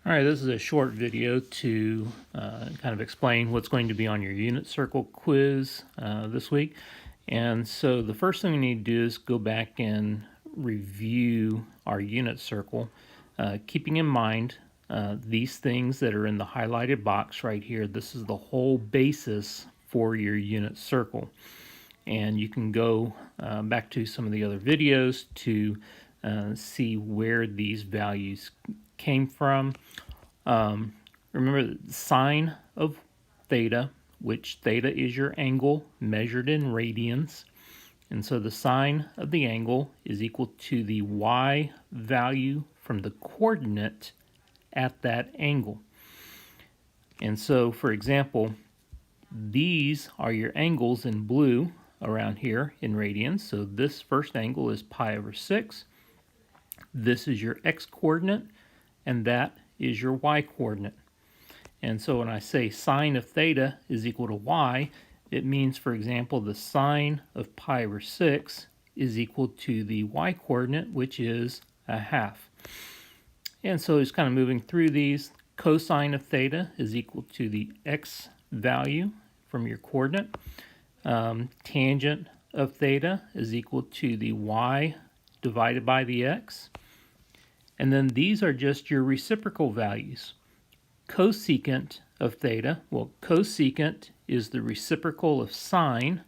All right, this is a short video to kind of explain what's going to be on your unit circle quiz this week. And so the first thing we need to do is go back and review our unit circle, keeping in mind these things that are in the highlighted box right here. This is the whole basis for your unit circle. And you can go back to some of the other videos to see where these values came from. Remember the sine of theta, which theta is your angle measured in radians. And so the sine of the angle is equal to the y value from the coordinate at that angle. And so, for example, these are your angles in blue around here in radians. So this first angle is pi over 6. This is your x coordinate, and that is your y coordinate. And so when I say sine of theta is equal to y, it means, for example, the sine of pi over 6 is equal to the y coordinate, which is a half. And so just kind of moving through these, cosine of theta is equal to the x value from your coordinate. Tangent of theta is equal to the y divided by the x. And then these are just your reciprocal values. Cosecant of theta, well, cosecant is the reciprocal of sine,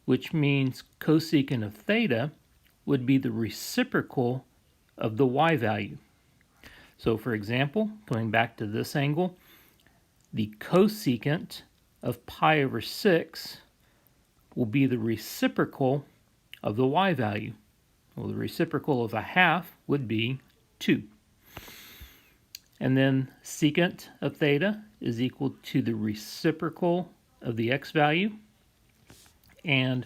which means cosecant of theta would be the reciprocal of the y value. So for example, going back to this angle, the cosecant of pi over 6 will be the reciprocal of the y value. Well, the reciprocal of a half would be 2. And then secant of theta is equal to the reciprocal of the x value. And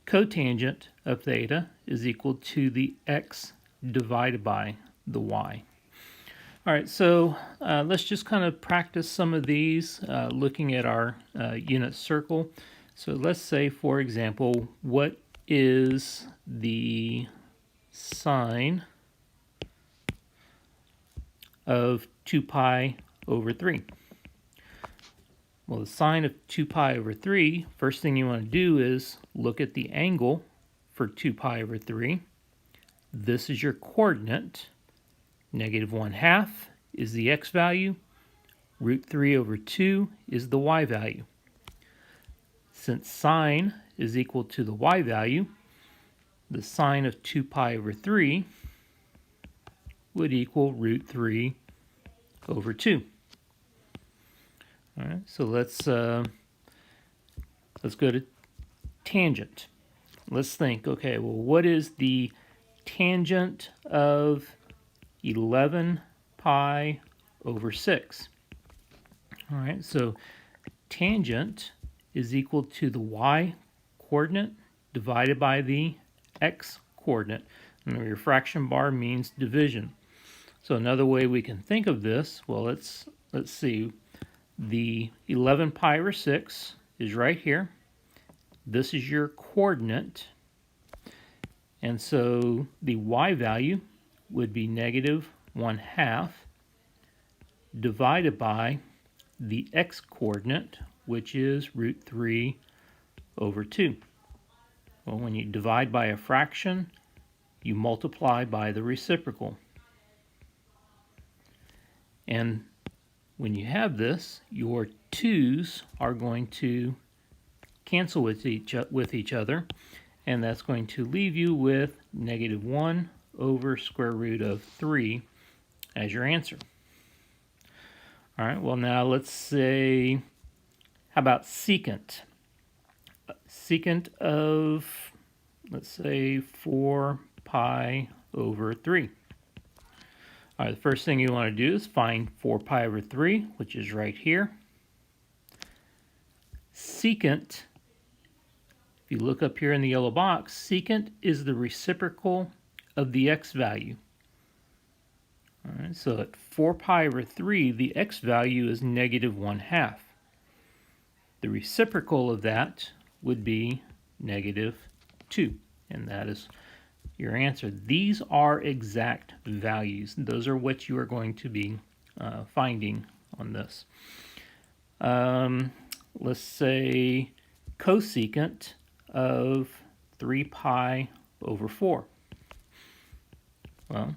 cotangent of theta is equal to the x divided by the y. All right, so let's just kind of practice some of these looking at our unit circle. So let's say, for example, what is the sine of 2 pi over 3? Well, the sine of 2 pi over 3, first thing you want to do is look at the angle for 2 pi over 3. This is your coordinate. Negative 1/2 is the x value. Root 3 over 2 is the y value. Since sine is equal to the y value, the sine of 2 pi over 3 would equal root 3 over 2. All right, so let's go to tangent. Let's think, okay, well, what is the tangent of 11 pi over 6? All right, so tangent is equal to the y coordinate divided by the x coordinate. And the refraction bar means division. So another way we can think of this, well, let's see. The 11 pi over 6 is right here. This is your coordinate. And so the y value would be negative 1/2 divided by the x coordinate, which is root 3 over 2. Well, when you divide by a fraction, you multiply by the reciprocal. And when you have this, your 2's are going to cancel with each other, and that's going to leave you with negative 1 over square root of 3 as your answer. All right, well, now let's say, how about secant? Secant of, let's say, 4 pi over 3. All right, the first thing you want to do is find 4 pi over 3, which is right here. Secant, if you look up here in the yellow box, secant is the reciprocal of the x value. All right, so at 4 pi over 3, the x value is negative 1/2. The reciprocal of that would be negative 2, and that is your answer. These are exact values. Those are what you are going to be finding on this. Let's say cosecant of 3 pi over 4. Well,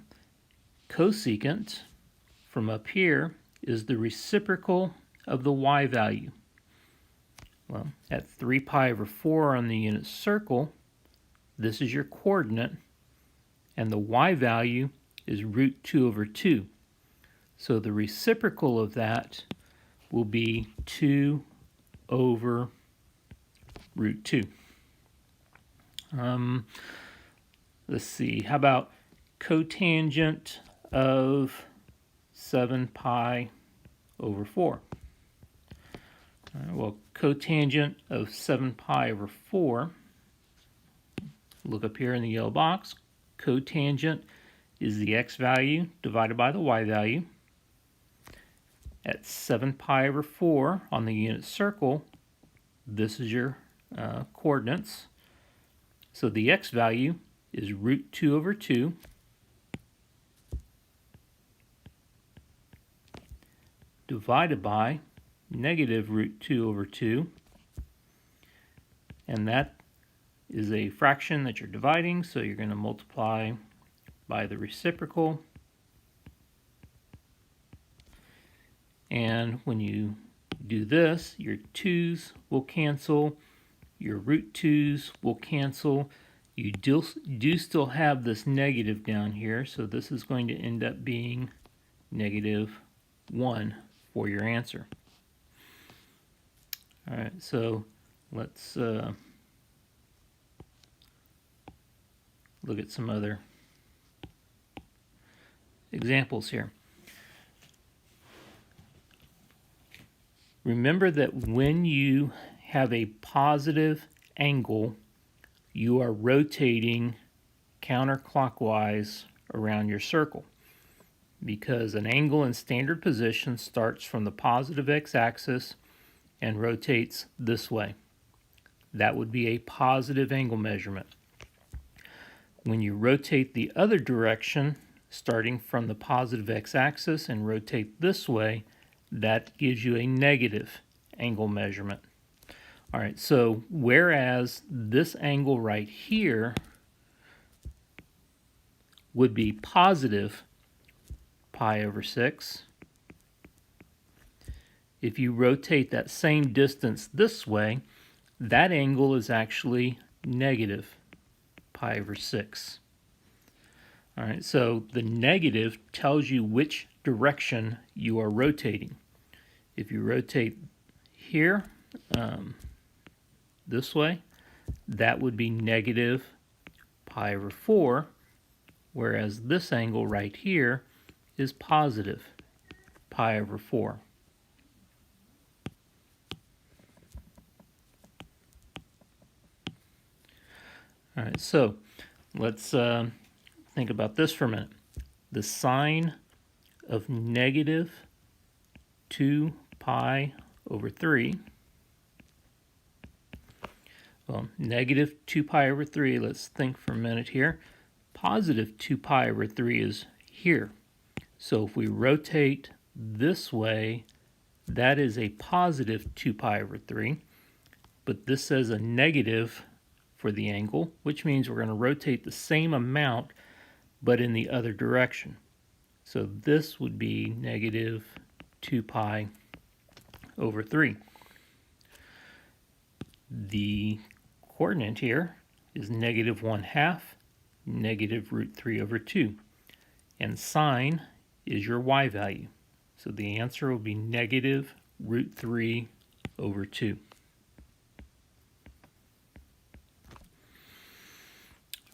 cosecant from up here is the reciprocal of the y value. Well, at 3 pi over 4 on the unit circle, this is your coordinate, and the y value is root 2 over 2. So the reciprocal of that will be 2 over root 2. Let's see, how about cotangent of 7 pi over 4? Well, cotangent of 7 pi over 4, look up here in the yellow box, cotangent is the x value divided by the y value. At 7 pi over 4 on the unit circle, this is your coordinates. So the x value is root 2 over 2 divided by negative root 2 over 2, and that is a fraction that you're dividing, so you're going to multiply by the reciprocal, and when you do this, your 2's will cancel, your root 2's will cancel. You do still have this negative down here, so this is going to end up being negative 1 for your answer. All right, so let's look at some other examples here. Remember that when you have a positive angle, you are rotating counterclockwise around your circle, because an angle in standard position starts from the positive x-axis and rotates this way. That would be a positive angle measurement. When you rotate the other direction, starting from the positive x-axis and rotate this way, that gives you a negative angle measurement. All right, so whereas this angle right here would be positive pi over 6, if you rotate that same distance this way, that angle is actually negative pi over 6. All right, so the negative tells you which direction you are rotating. If you rotate here this way, that would be negative pi over 4, whereas this angle right here is positive pi over 4. All right, so let's think about this for a minute. The sine of negative 2 pi over 3. Well, negative 2 pi over 3, let's think for a minute here. Positive 2 pi over 3 is here. So if we rotate this way, that is a positive 2 pi over 3. But this says a negative for the angle, which means we're going to rotate the same amount, but in the other direction. So this would be negative 2 pi over 3. The coordinate here is negative 1/2, negative root 3 over 2. And sine is your y value. So the answer will be negative root 3 over 2.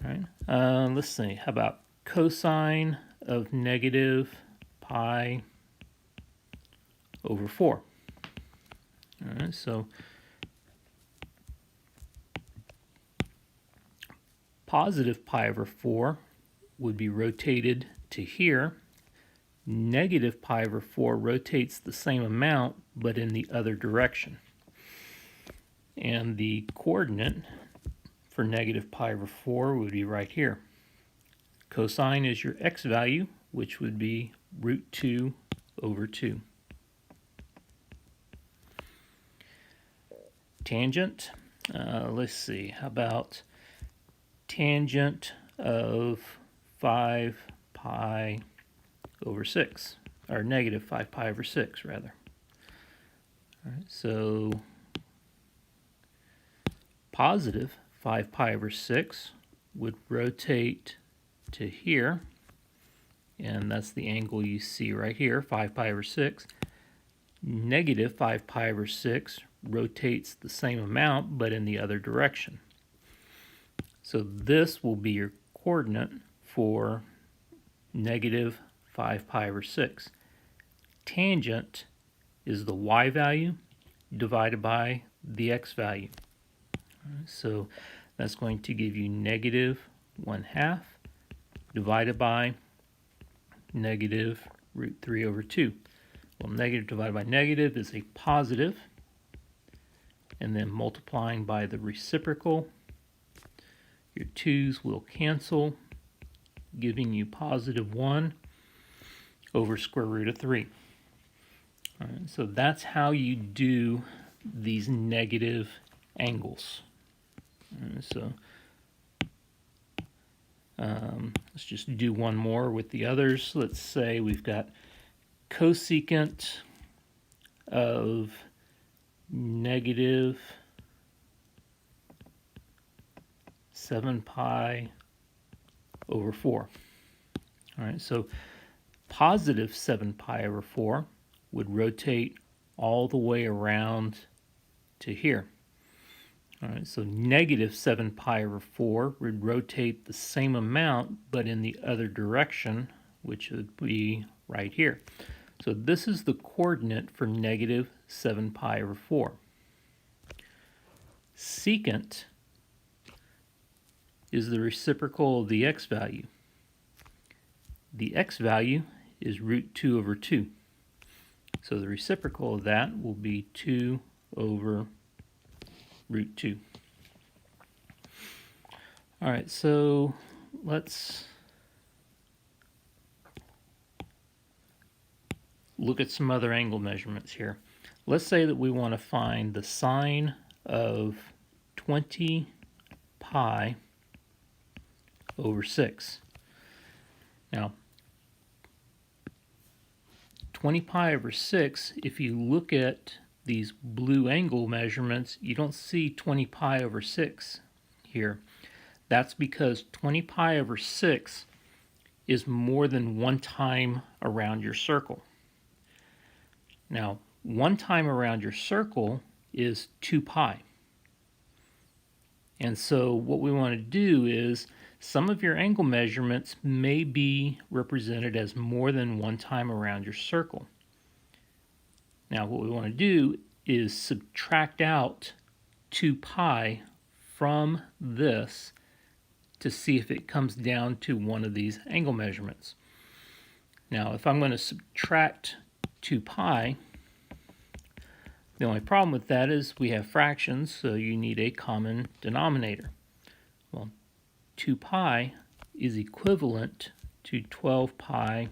All right, let's see, how about cosine of negative pi over 4? All right, so positive pi over 4 would be rotated to here. Negative pi over 4 rotates the same amount, but in the other direction. And the coordinate for negative pi over 4 would be right here. Cosine is your x value, which would be root 2 over 2. Tangent, let's see, how about tangent of 5 pi over 6, or negative 5 pi over 6 rather. All right, so positive 5 pi over 6 would rotate to here, and that's the angle you see right here, 5 pi over 6. Negative 5 pi over 6 rotates the same amount but in the other direction. So this will be your coordinate for negative 5 pi over 6. Tangent is the y value divided by the x value. So that's going to give you negative 1/2 divided by negative root 3 over 2. Well, negative divided by negative is a positive, and then multiplying by the reciprocal, your 2's will cancel, giving you positive 1 over square root of 3. All right, so that's how you do these negative angles. So let's just do one more with the others. Let's say we've got cosecant of negative 7 pi over 4. All right, so positive 7 pi over 4 would rotate all the way around to here. All right, so negative 7 pi over 4 would rotate the same amount but in the other direction, which would be right here. So this is the coordinate for negative 7 pi over 4. Secant is the reciprocal of the x value. The x value is root 2 over 2. So the reciprocal of that will be 2 over root 2. All right, so let's look at some other angle measurements here. Let's say that we want to find the sine of 20 pi over 6. Now, 20 pi over 6, if you look at these blue angle measurements, you don't see 20 pi over 6 here. That's because 20 pi over 6 is more than one time around your circle. Now, one time around your circle is 2 pi. And so what we want to do is some of your angle measurements may be represented as more than one time around your circle. Now what we want to do is subtract out 2 pi from this to see if it comes down to one of these angle measurements. Now if I'm going to subtract 2 pi, the only problem with that is we have fractions, so you need a common denominator. Well, 2 pi is equivalent to 12 pi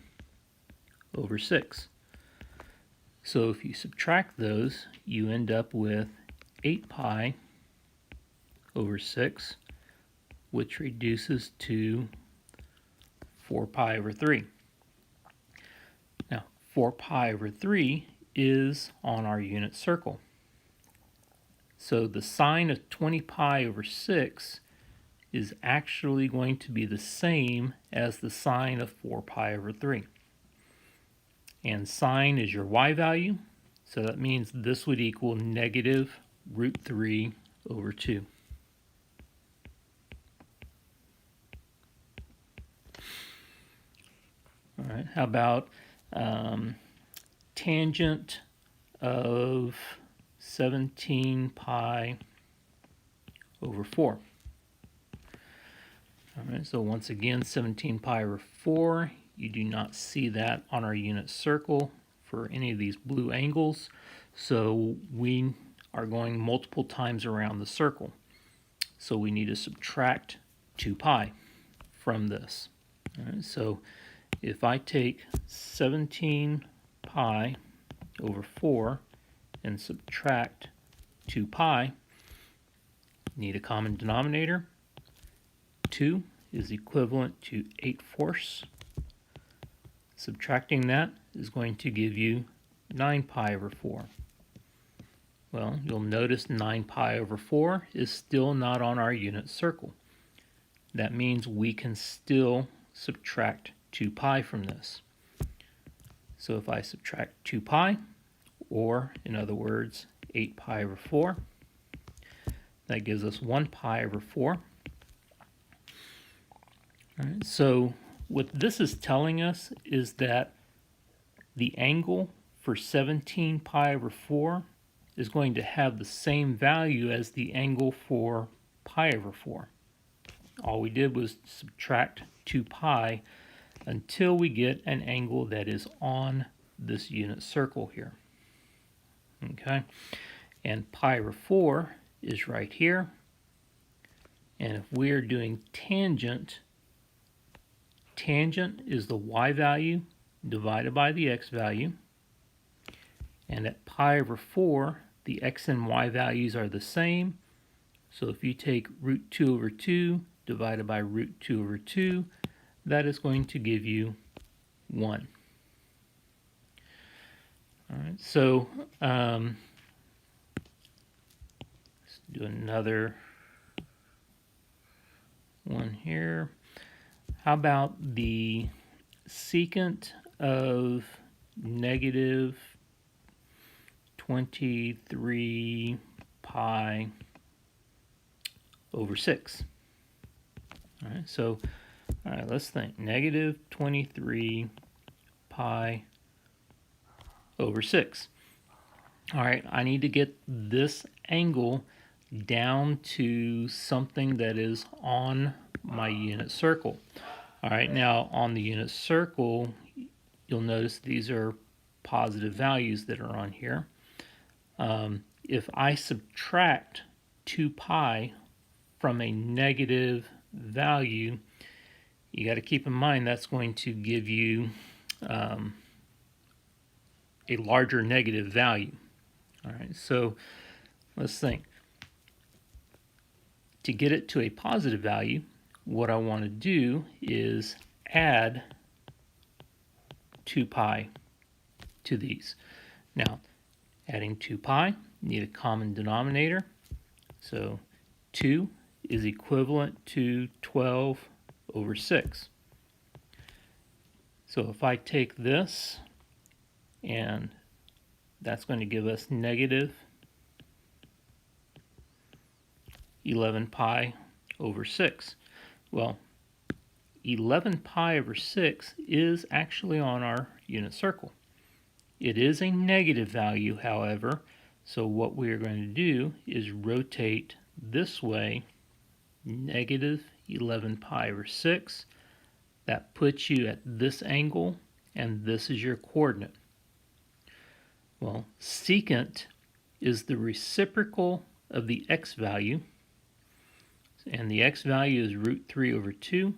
over 6. So if you subtract those, you end up with 8 pi over 6, which reduces to 4 pi over 3. Now, 4 pi over 3 is on our unit circle. So the sine of 20 pi over 6 is actually going to be the same as the sine of 4 pi over 3. And sine is your y value, so that means this would equal negative root 3 over 2. All right, how about tangent of 17 pi over 4? All right, so once again, 17 pi over 4, you do not see that on our unit circle for any of these blue angles, so we are going multiple times around the circle. So we need to subtract 2 pi from this. All right, so if I take 17 pi over 4 and subtract 2 pi, need a common denominator. 2 is equivalent to 8/4. Subtracting that is going to give you 9 pi over 4. Well, you'll notice 9 pi over 4 is still not on our unit circle. That means we can still subtract 2 pi from this. So if I subtract 2 pi, or in other words, 8 pi over 4, that gives us 1 pi over 4. All right, so what this is telling us is that the angle for 17 pi over 4 is going to have the same value as the angle for pi over 4. All we did was subtract 2 pi until we get an angle that is on this unit circle here. Okay, and pi over 4 is right here. And if we're doing tangent, tangent is the y value divided by the x value. And at pi over 4, the x and y values are the same. So if you take root 2 over 2 divided by root 2 over 2, that is going to give you 1. All right, so let's do another one here. How about the secant of negative 23 pi over 6? All right, so let's think. Negative 23 pi over 6. All right, I need to get this angle down to something that is on my unit circle. All right, now on the unit circle, you'll notice these are positive values that are on here. If I subtract 2 pi from a negative value, you got to keep in mind that's going to give you a larger negative value. All right, so let's think. To get it to a positive value, what I want to do is add 2 pi to these. Now, adding 2 pi, need a common denominator. So 2 is equivalent to 12 over 6. So if I take this, and that's going to give us negative 11 pi over 6. Well, 11 pi over 6 is actually on our unit circle. It is a negative value, however, so what we are going to do is rotate this way, negative 11 pi over 6. That puts you at this angle, and this is your coordinate. Well, secant is the reciprocal of the x value, and the x value is root 3 over 2,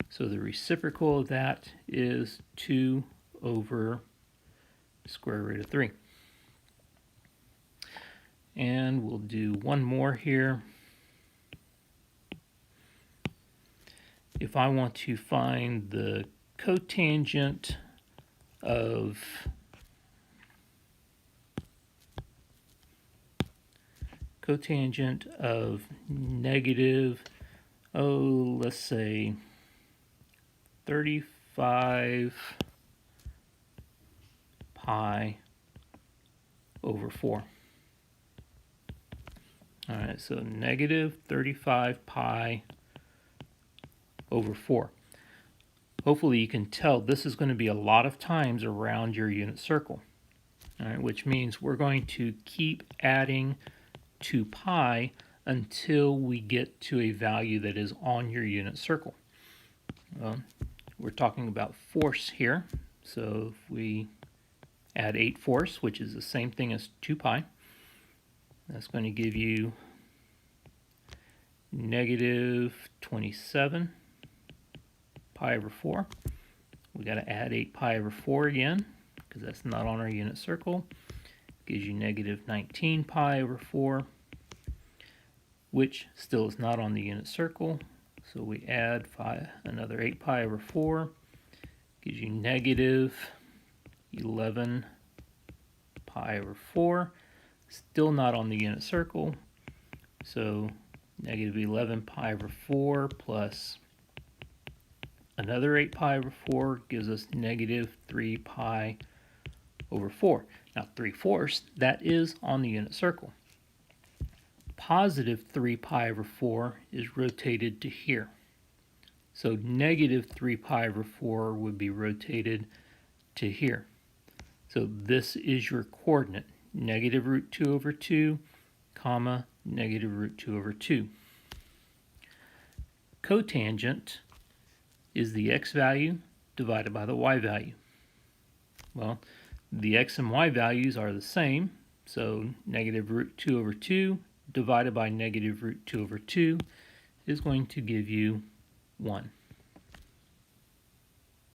so the reciprocal of that is 2 over square root of 3. And we'll do one more here. If I want to find the cotangent of negative, let's say 35 pi over 4. All right, so negative 35 pi over 4. Hopefully you can tell this is going to be a lot of times around your unit circle. All right, which means we're going to keep adding 2 pi until we get to a value that is on your unit circle. We're talking about force here, so if we add 8/4, which is the same thing as 2 pi, that's going to give you negative 27 pi over 4. We got to add 8 pi over 4 again, because that's not on our unit circle. Gives you negative 19 pi over 4, which still is not on the unit circle. So we add another 8 pi over 4, gives you negative 11 pi over 4, still not on the unit circle. So negative 11 pi over 4 plus another 8 pi over 4 gives us negative 3 pi over 4. Now 3/4, that is on the unit circle. Positive 3 pi over 4 is rotated to here. So negative 3 pi over 4 would be rotated to here. So this is your coordinate, negative root 2 over 2, comma, negative root 2 over 2. Cotangent is the x value divided by the y value. Well, the x and y values are the same, so negative root 2 over 2 divided by negative root 2 over 2 is going to give you 1.